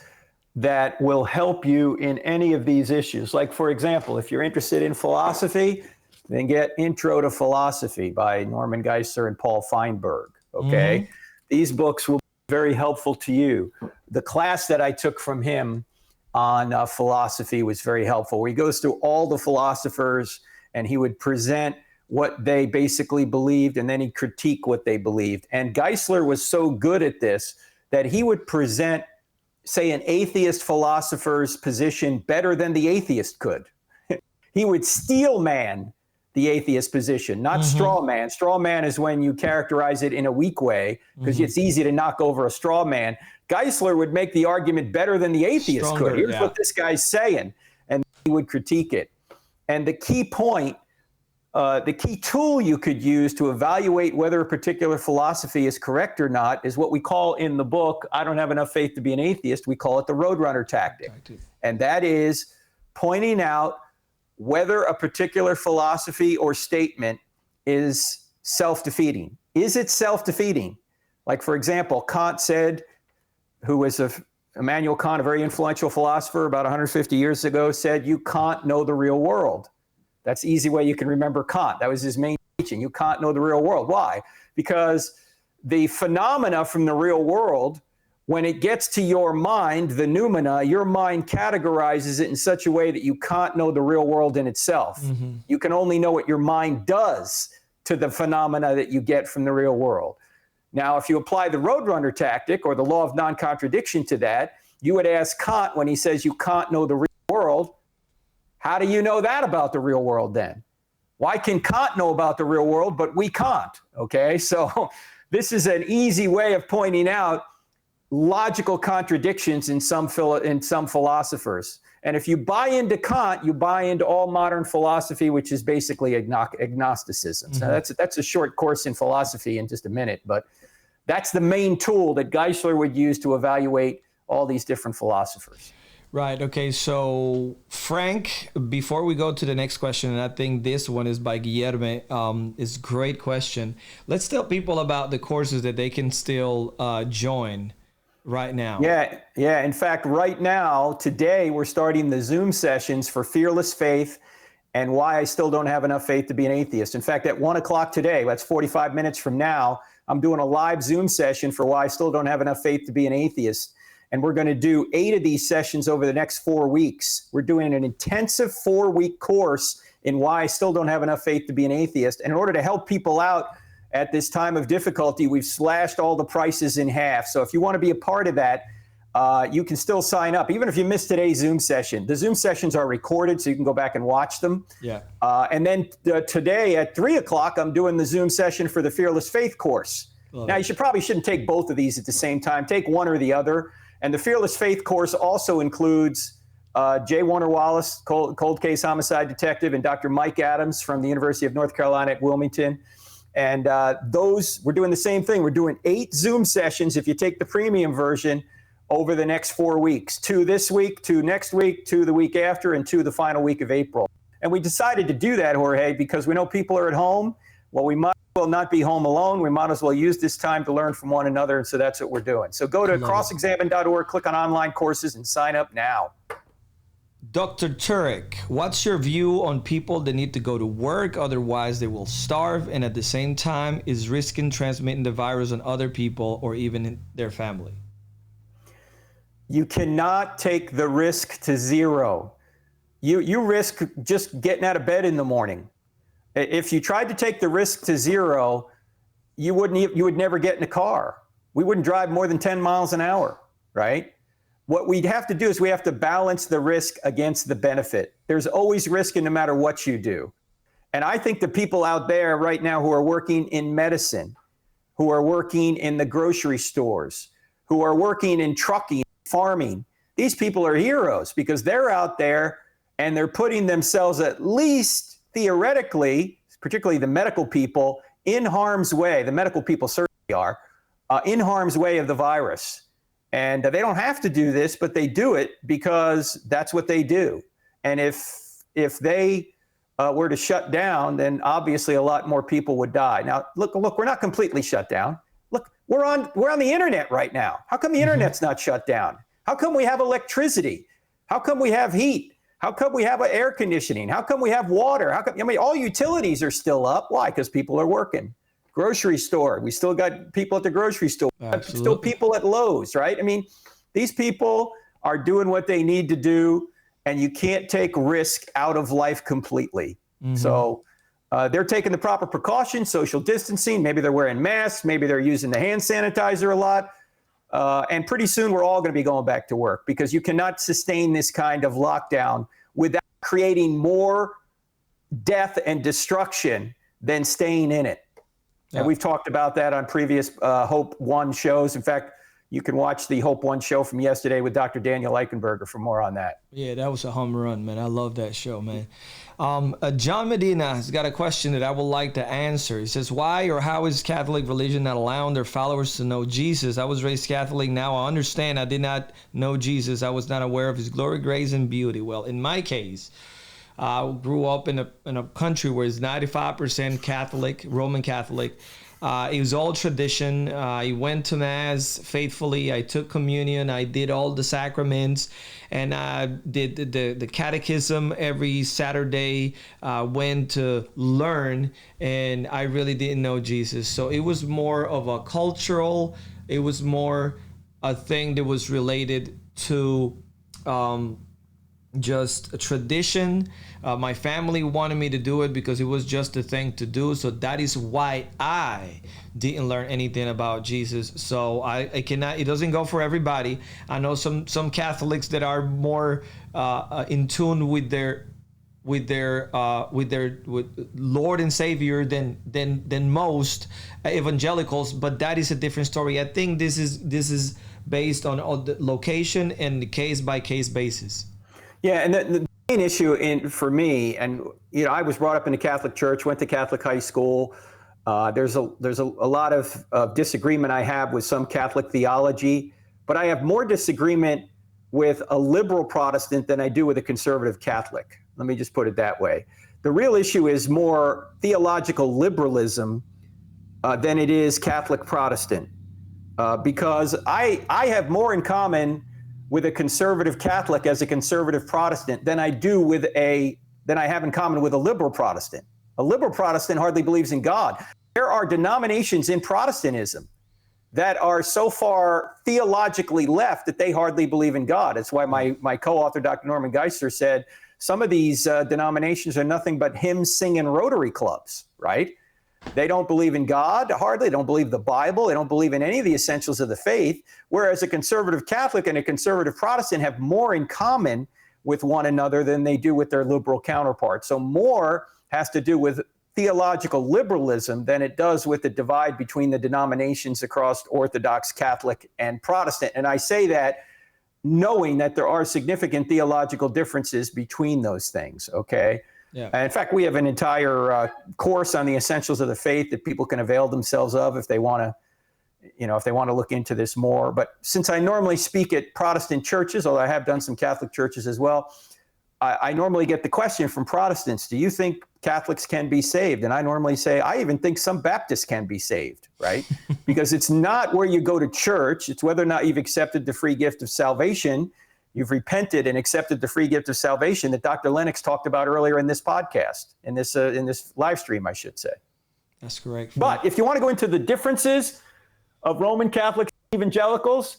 that will help you in any of these issues. Like, for example, if you're interested in philosophy, then get Intro to Philosophy by Norman Geisler and Paul Feinberg. Okay. These books will be very helpful to you. The class that I took from him on philosophy was very helpful, where he goes through all the philosophers and he would present what they basically believed, and then he'd critique what they believed. And Geisler was so good at this that he would present, say, an atheist philosopher's position better than the atheist could. He would steel man the atheist position, not straw man. Straw man is when you characterize it in a weak way, because it's easy to knock over a straw man. Geisler would make the argument better than the atheist could. Here's what this guy's saying, and he would critique it. And the key point, the key tool you could use to evaluate whether a particular philosophy is correct or not is what we call in the book, I Don't Have Enough Faith to Be an Atheist, we call it the Roadrunner tactic. And that is pointing out whether a particular philosophy or statement is self-defeating. Is it self-defeating? Like, for example, Kant said, who was Immanuel Kant, a very influential philosopher about 150 years ago, said, you can't know the real world. That's the easy way you can remember Kant. That was his main teaching. You can't know the real world. Why? Because the phenomena from the real world, when it gets to your mind, the noumena, your mind categorizes it in such a way that you can't know the real world in itself. You can only know what your mind does to the phenomena that you get from the real world. Now, if you apply the Roadrunner tactic or the law of non-contradiction to that, you would ask Kant, when he says you can't know the real world, how do you know that about the real world then? Why can Kant know about the real world, but we can't? Okay, so this is an easy way of pointing out logical contradictions in some philosophers. And if you buy into Kant, you buy into all modern philosophy, which is basically agnosticism. So that's a short course in philosophy in just a minute, but that's the main tool that Geisler would use to evaluate all these different philosophers. Right. Okay. So, Frank, before we go to the next question, and I think this one is by Guillermo, is a great question. Let's tell people about the courses that they can still join right now. Yeah. In fact, right now, today, we're starting the Zoom sessions for Fearless Faith and Why I Still Don't Have Enough Faith to Be an Atheist. In fact, at 1 o'clock today, that's 45 minutes from now, I'm doing a live Zoom session for Why I Still Don't Have Enough Faith to Be an Atheist. And we're going to do 8 of these sessions over the next 4 weeks. We're doing an intensive 4-week course in Why I Still Don't Have Enough Faith to Be an Atheist. And in order to help people out at this time of difficulty, we've slashed all the prices in half. So if you want to be a part of that, you can still sign up, even if you missed today's Zoom session. The Zoom sessions are recorded, so you can go back and watch them. Yeah. And then today at 3 o'clock, I'm doing the Zoom session for the Fearless Faith course. Now, you shouldn't take both of these at the same time. Take one or the other. And the Fearless Faith course also includes J. Warner Wallace, cold case homicide detective, and Dr. Mike Adams from the University of North Carolina at Wilmington. And we're doing the same thing. We're doing 8 Zoom sessions if you take the premium version over the next 4 weeks. 2 this week, 2 next week, 2 the week after, and 2 the final week of April. And we decided to do that, Jorge, because we know people are at home. Well, we might as well not be home alone. We might as well use this time to learn from one another. And so that's what we're doing. So go to crossexamine.org, click on online courses, and sign up now. Dr. Turek, what's your view on people that need to go to work, otherwise they will starve, and at the same time is risking transmitting the virus on other people or even in their family? You cannot take the risk to zero. you risk just getting out of bed in the morning. If you tried to take the risk to zero, you would never get in a car. We wouldn't drive more than 10 miles an hour, right? What we'd have to do is we have to balance the risk against the benefit. There's always risk no matter what you do. And I think the people out there right now who are working in medicine, who are working in the grocery stores, who are working in trucking, farming, these people are heroes because they're out there and they're putting themselves, at least theoretically, particularly the medical people, in harm's way. The medical people certainly are in harm's way of the virus. And they don't have to do this, but they do it because that's what they do. And if they were to shut down, then obviously a lot more people would die. Now, look, we're not completely shut down. Look, we're on the internet right now. How come the internet's not shut down? How come we have electricity? How come we have heat? How come we have air conditioning? How come we have water? All utilities are still up. Why? Because people are working. Grocery store, we still got people at the grocery store. Absolutely. Still people at Lowe's, right? These people are doing what they need to do, and you can't take risk out of life completely. Mm-hmm. So they're taking the proper precautions, social distancing. Maybe they're wearing masks. Maybe they're using the hand sanitizer a lot. And pretty soon we're all going to be going back to work because you cannot sustain this kind of lockdown without creating more death and destruction than staying in it. Yeah. And we've talked about that on previous Hope One shows. In fact, you can watch the Hope One show from yesterday with Dr. Daniel Eichenberger for more on that. Yeah, that was a home run, man. I love that show, man. John Medina has got a question that I would like to answer. He says, why or how is Catholic religion not allowing their followers to know Jesus? I was raised Catholic. Now I understand I did not know Jesus. I was not aware of his glory, grace, and beauty. Well, in my case, I grew up in a country where it's 95% Catholic, Roman Catholic. It was all tradition. I went to Mass faithfully. I took communion. I did all the sacraments, and I did the catechism every Saturday. Went to learn, and I really didn't know Jesus. So it was more of a cultural. It was more a thing that was related to just a tradition. My family wanted me to do it because it was just a thing to do. So that is why I didn't learn anything about Jesus. So I cannot, it doesn't go for everybody. I know some Catholics that are more in tune with their Lord and Savior than most evangelicals, but that is a different story. I think this is based on the location and the case by case basis. Yeah, and the main issue for me, and I was brought up in a Catholic church, went to Catholic high school. There's a lot of disagreement I have with some Catholic theology, but I have more disagreement with a liberal Protestant than I do with a conservative Catholic. Let me just put it that way. The real issue is more theological liberalism than it is Catholic Protestant, because I have more in common with a conservative Catholic as a conservative Protestant than I have in common with a liberal Protestant. A liberal Protestant hardly believes in God. There are denominations in Protestantism that are so far theologically left that they hardly believe in God. That's why my co-author, Dr. Norman Geisler, said some of these denominations are nothing but hymn-singing Rotary clubs, right? They don't believe in God, hardly. They don't believe the Bible. They don't believe in any of the essentials of the faith, whereas a conservative Catholic and a conservative Protestant have more in common with one another than they do with their liberal counterparts. So more has to do with theological liberalism than it does with the divide between the denominations across Orthodox, Catholic, and Protestant. And I say that knowing that there are significant theological differences between those things, okay? Yeah. In fact, we have an entire course on the essentials of the faith that people can avail themselves of if they want to look into this more. But since I normally speak at Protestant churches, although I have done some Catholic churches as well, I normally get the question from Protestants, do you think Catholics can be saved? And I normally say, I even think some Baptists can be saved, right? Because it's not where you go to church, it's whether or not you've accepted the free gift of salvation. You've repented and accepted the free gift of salvation that Dr. Lennox talked about earlier in this podcast, in this live stream, I should say. That's correct. But if you want to go into the differences of Roman Catholics and evangelicals,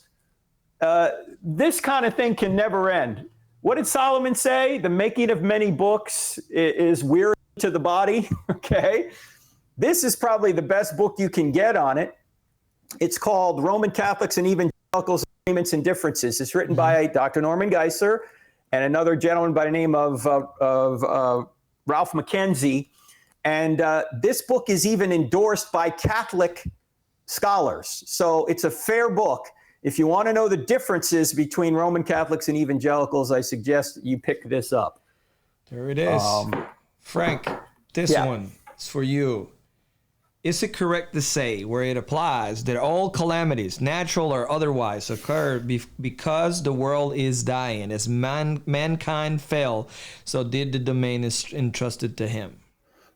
this kind of thing can never end. What did Solomon say? The making of many books is weary to the body. Okay. This is probably the best book you can get on it. It's called Roman Catholics and Evangelicals, Agreements and Differences. It's written by Dr. Norman Geisler and another gentleman by the name of Ralph Mackenzie. And this book is even endorsed by Catholic scholars. So it's a fair book. If you want to know the differences between Roman Catholics and evangelicals, I suggest you pick this up. There it is. Frank, this one is for you. Is it correct to say, where it applies, that all calamities, natural or otherwise, occur because the world is dying? As mankind fell, so did the domain is entrusted to him.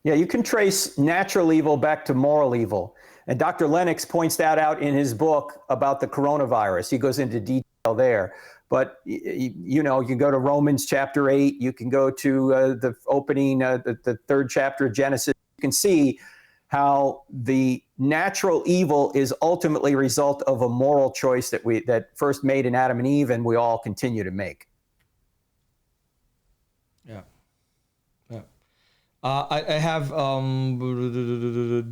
Yeah, you can trace natural evil back to moral evil. And Dr. Lennox points that out in his book about the coronavirus. He goes into detail there. But, you know, you can go to Romans chapter 8. You can go to the opening, the third chapter of Genesis. You can see how the natural evil is ultimately a result of a moral choice that first made in Adam and Eve, and we all continue to make. Yeah. I have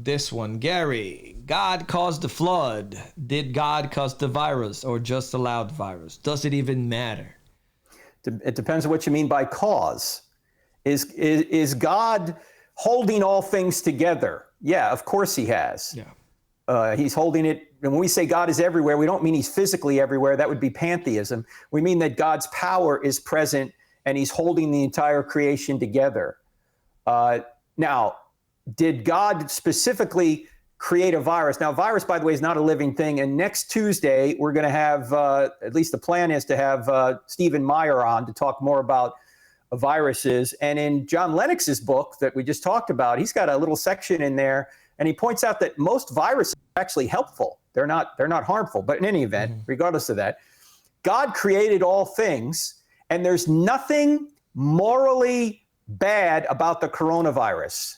this one. Gary, God caused the flood. Did God cause the virus or just allowed the virus? Does it even matter? It depends on what you mean by cause. Is God holding all things together? Yeah, of course he has. Yeah. He's holding it. And when we say God is everywhere, we don't mean he's physically everywhere. That would be pantheism. We mean that God's power is present and he's holding the entire creation together. Now, did God specifically create a virus? Now, virus, by the way, is not a living thing. And next Tuesday, we're going to have, at least the plan is to have Stephen Meyer on to talk more about viruses. And in John Lennox's book that we just talked about, he's got a little section in there, and he points out that most viruses are actually helpful. They're not harmful. But in any event, regardless of that, God created all things, and there's nothing morally bad about the coronavirus,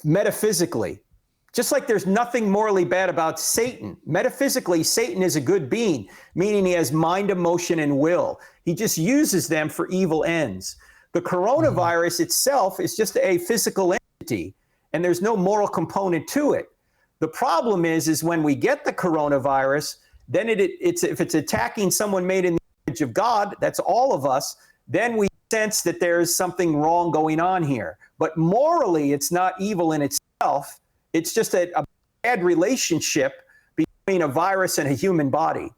metaphysically. Just like there's nothing morally bad about Satan. Metaphysically, Satan is a good being, meaning he has mind, emotion, and will. He just uses them for evil ends. The coronavirus itself is just a physical entity, and there's no moral component to it. The problem is when we get the coronavirus, then if it's attacking someone made in the image of God, that's all of us, then we sense that there's something wrong going on here. But morally, it's not evil in itself. It's just a bad relationship between a virus and a human body.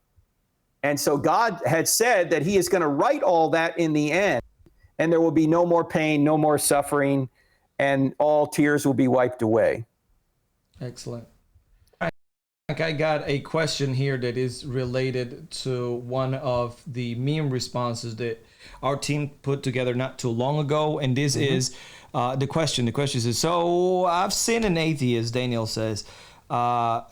And so God had said that he is going to right all that in the end, and there will be no more pain, no more suffering, and all tears will be wiped away. Excellent. I got a question here that is related to one of the meme responses that our team put together not too long ago. And this is the question. The question is, so I've seen an atheist, Daniel says,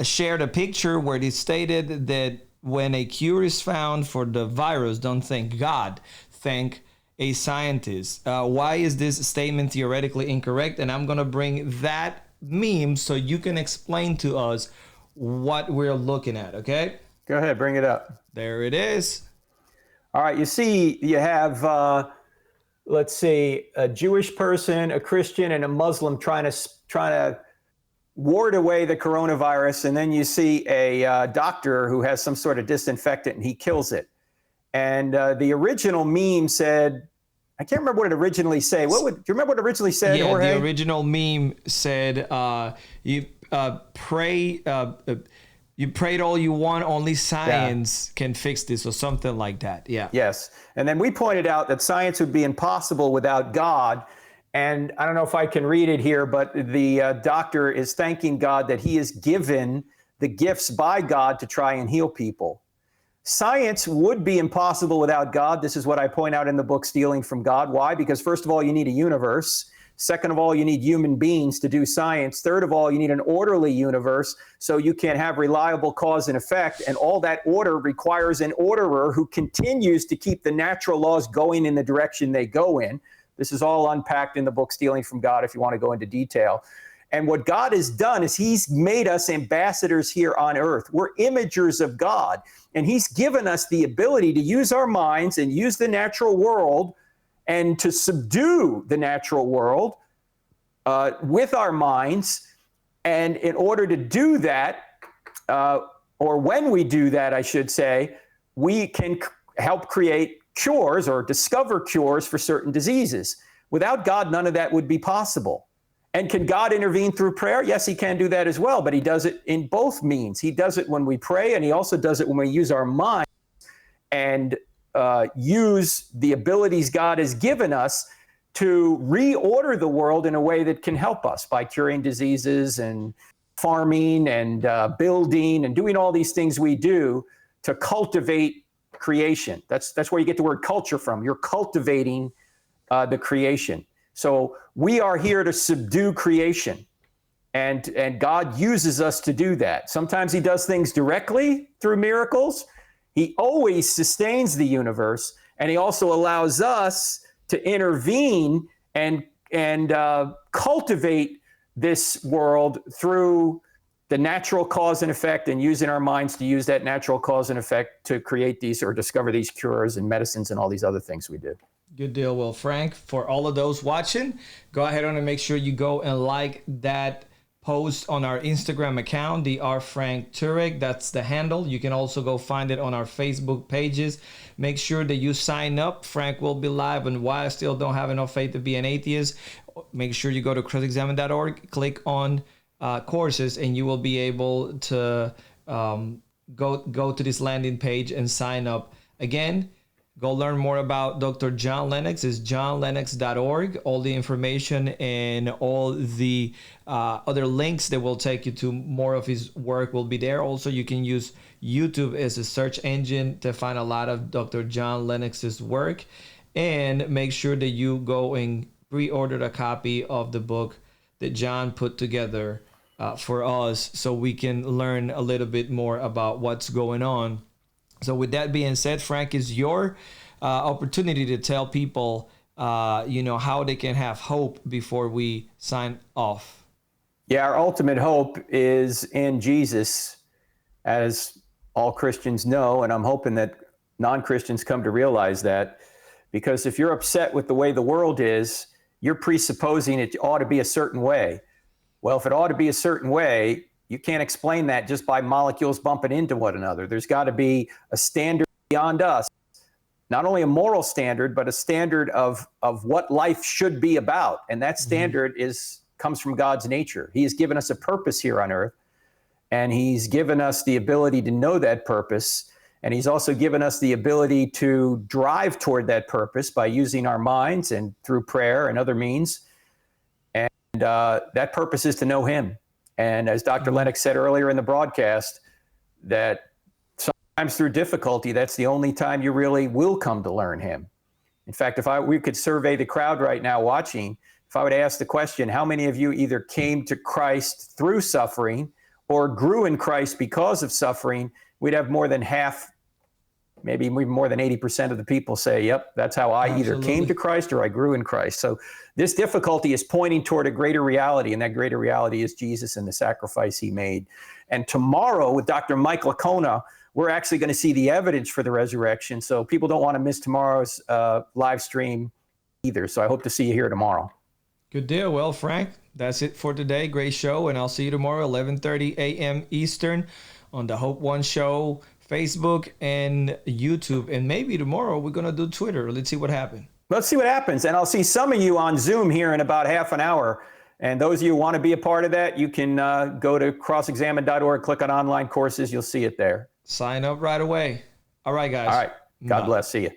shared a picture where they stated that when a cure is found for the virus, don't thank God, thank a scientist. Why is this statement theoretically incorrect? And I'm going to bring that meme so you can explain to us what we're looking at, okay? Go ahead, bring it up. There it is. All right, you see, you have, let's see, a Jewish person, a Christian, and a Muslim trying to ward away the coronavirus, and then you see a doctor who has some sort of disinfectant, and he kills it. And the original meme said, I can't remember what it originally said. Do you remember what it originally said, Yeah, Jorge? the original meme said, you prayed all you want, only science can fix this, or something like that. Yeah. Yes. And then we pointed out that science would be impossible without God. And I don't know if I can read it here, but the doctor is thanking God that he is given the gifts by God to try and heal people. Science would be impossible without God. This is what I point out in the book, Stealing from God. Why? Because first of all, you need a universe. Second of all, you need human beings to do science. Third of all, you need an orderly universe so you can have reliable cause and effect. And all that order requires an orderer who continues to keep the natural laws going in the direction they go in. This is all unpacked in the book, Stealing from God, if you want to go into detail. And what God has done is he's made us ambassadors here on earth. We're imagers of God. And he's given us the ability to use our minds and use the natural world and to subdue the natural world with our minds. And in order to do that, or when we do that, I should say, we can help create cures or discover cures for certain diseases. Without God, none of that would be possible. And can God intervene through prayer? Yes, he can do that as well, but he does it in both means. He does it when we pray, and he also does it when we use our mind and use the abilities God has given us to reorder the world in a way that can help us by curing diseases and farming and building and doing all these things we do to cultivate creation. That's where you get the word culture from. You're cultivating the creation. So we are here to subdue creation, and God uses us to do that. Sometimes he does things directly through miracles. He always sustains the universe, and he also allows us to intervene and cultivate this world through the natural cause and effect, and using our minds to use that natural cause and effect to create these or discover these cures and medicines and all these other things we do. Good deal. Well, Frank, for all of those watching, go ahead and make sure you go and like that post on our Instagram account, the R. Frank Turek. That's the handle. You can also go find it on our Facebook pages. Make sure that you sign up. Frank will be live on Why I Still Don't Have Enough Faith to Be an Atheist. Make sure you go to crossexamine.org, click on courses, and you will be able to go to this landing page and sign up. Again, go learn more about Dr. John Lennox. It's johnlennox.org. All the information and all the other links that will take you to more of his work will be there. Also, you can use YouTube as a search engine to find a lot of Dr. John Lennox's work. And make sure that you go and pre-order a copy of the book that John put together for us, so we can learn a little bit more about what's going on. So with that being said, Frank, is your opportunity to tell people, how they can have hope before we sign off. Yeah, our ultimate hope is in Jesus, as all Christians know, and I'm hoping that non-Christians come to realize that, because if you're upset with the way the world is, you're presupposing it ought to be a certain way. Well, if it ought to be a certain way, you can't explain that just by molecules bumping into one another. There's got to be a standard beyond us, not only a moral standard, but a standard of what life should be about. And that standard comes from God's nature. He has given us a purpose here on earth, and he's given us the ability to know that purpose. And he's also given us the ability to drive toward that purpose by using our minds and through prayer and other means. And that purpose is to know him. And as Dr. Lennox said earlier in the broadcast, that sometimes through difficulty, that's the only time you really will come to learn him. In fact, if we could survey the crowd right now watching, if I would ask the question, how many of you either came to Christ through suffering or grew in Christ because of suffering, we'd have more than half, maybe even more than 80% of the people say, yep, that's how I either came to Christ or I grew in Christ. So this difficulty is pointing toward a greater reality, and that greater reality is Jesus and the sacrifice he made. And tomorrow with Dr. Mike Lacona, we're actually going to see the evidence for the resurrection. So people don't want to miss tomorrow's live stream either. So I hope to see you here tomorrow. Good deal. Well, Frank, that's it for today. Great show. And I'll see you tomorrow, 11:30 a.m. Eastern on the Hope One Show, Facebook and YouTube. And maybe tomorrow we're going to do Twitter. Let's see what happens. Let's see what happens. And I'll see some of you on Zoom here in about half an hour. And those of you who want to be a part of that, you can go to crossexamine.org, click on online courses. You'll see it there. Sign up right away. All right, guys. All right. God bless. See you.